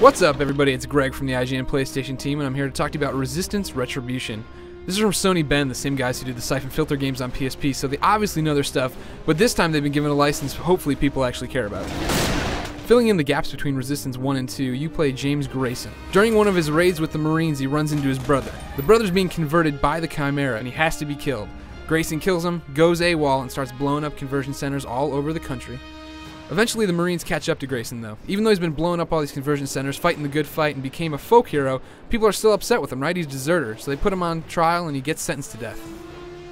What's up, everybody? It's Greg from the IGN PlayStation team, and I'm here to talk to you about Resistance Retribution. This is from Sony Ben, the same guys who did the Siphon Filter games on PSP, so they obviously know their stuff, but this time they've been given a license hopefully people actually care about. Filling in the gaps between Resistance 1 and 2, you play James Grayson. During one of his raids with the Marines, he runs into his brother. The brother's being converted by the Chimera, and he has to be killed. Grayson kills him, goes AWOL, and starts blowing up conversion centers all over the country. Eventually, the Marines catch up to Grayson, though. Even though he's been blowing up all these conversion centers, fighting the good fight, and became a folk hero, people are still upset with him, right? He's a deserter, so they put him on trial and he gets sentenced to death.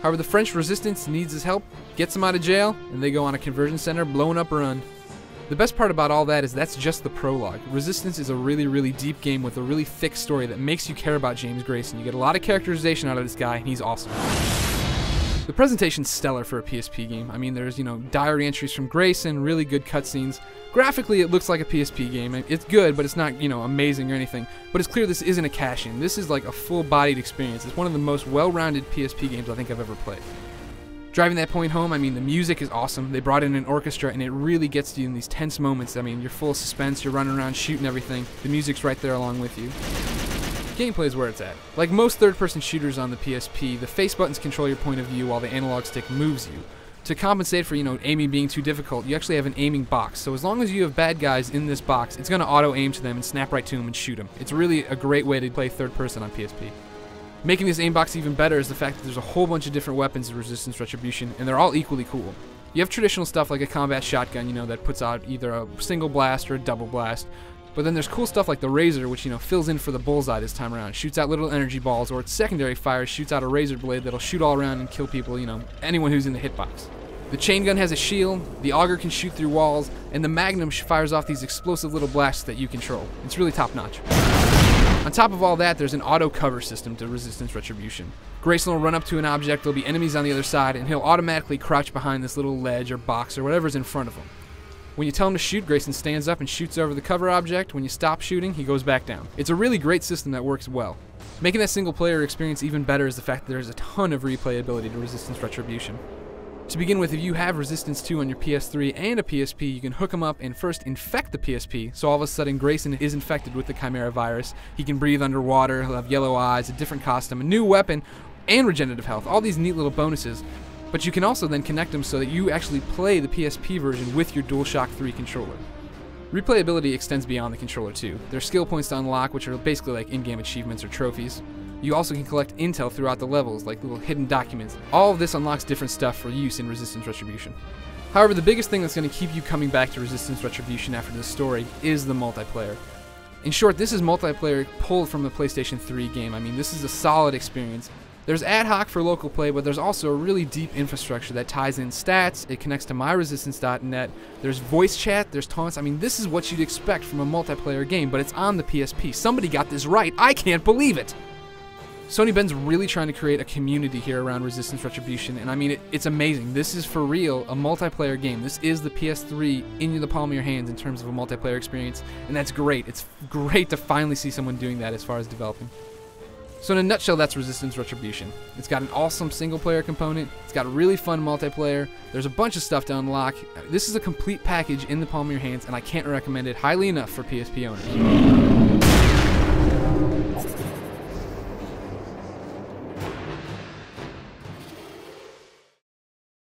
However, the French resistance needs his help, gets him out of jail, and they go on a conversion center, blowing up a run. The best part about all that is that's just the prologue. Resistance is a really deep game with a really thick story that makes you care about James Grayson. You get a lot of characterization out of this guy, and he's awesome. The presentation's stellar for a PSP game. I mean, there's, diary entries from Grayson, really good cutscenes. Graphically, it looks like a PSP game. It's good, but it's not, amazing or anything. But it's clear this isn't a cash-in. This is like a full-bodied experience. It's one of the most well-rounded PSP games I think I've ever played. Driving that point home, the music is awesome. They brought in an orchestra, and it really gets you in these tense moments. You're full of suspense, you're running around shooting everything. The music's right there along with you. Gameplay is where it's at. Like most third-person shooters on the PSP, the face buttons control your point of view while the analog stick moves you. To compensate for, aiming being too difficult, you actually have an aiming box. So as long as you have bad guys in this box, it's going to auto-aim to them and snap right to them and shoot them. It's really a great way to play third-person on PSP. Making this aim box even better is the fact that there's a whole bunch of different weapons in Resistance Retribution, and they're all equally cool. You have traditional stuff like a combat shotgun, that puts out either a single blast or a double blast. But then there's cool stuff like the Razor, which, fills in for the bullseye this time around. Shoots out little energy balls, or its secondary fire shoots out a razor blade that'll shoot all around and kill people, anyone who's in the hitbox. The chain gun has a shield, the auger can shoot through walls, and the Magnum fires off these explosive little blasts that you control. It's really top notch. On top of all that, there's an auto cover system to Resistance Retribution. Grayson will run up to an object, there'll be enemies on the other side, and he'll automatically crouch behind this little ledge or box or whatever's in front of him. When you tell him to shoot, Grayson stands up and shoots over the cover object. When you stop shooting, he goes back down. It's a really great system that works well. Making that single player experience even better is the fact that there's a ton of replayability to Resistance Retribution. To begin with, if you have Resistance 2 on your PS3 and a PSP, you can hook them up and first infect the PSP, so all of a sudden Grayson is infected with the Chimera virus. He can breathe underwater, he'll have yellow eyes, a different costume, a new weapon, and regenerative health. All these neat little bonuses. But you can also then connect them so that you actually play the PSP version with your DualShock 3 controller. Replayability extends beyond the controller too. There's skill points to unlock, which are basically like in-game achievements or trophies. You also can collect intel throughout the levels, like little hidden documents. All of this unlocks different stuff for use in Resistance Retribution. However, the biggest thing that's going to keep you coming back to Resistance Retribution after this story is the multiplayer. In short, this is multiplayer pulled from the PlayStation 3 game. This is a solid experience. There's ad hoc for local play, but there's also a really deep infrastructure that ties in stats, it connects to myresistance.net, there's voice chat, there's taunts. This is what you'd expect from a multiplayer game, but it's on the PSP. Somebody got this right. I can't believe it! Sony Ben's really trying to create a community here around Resistance Retribution, and it's amazing. This is for real a multiplayer game. This is the PS3 in the palm of your hands in terms of a multiplayer experience, and that's great. It's great to finally see someone doing that as far as developing. So in a nutshell, that's Resistance Retribution. It's got an awesome single-player component, it's got a really fun multiplayer, there's a bunch of stuff to unlock. This is a complete package in the palm of your hands, and I can't recommend it highly enough for PSP owners.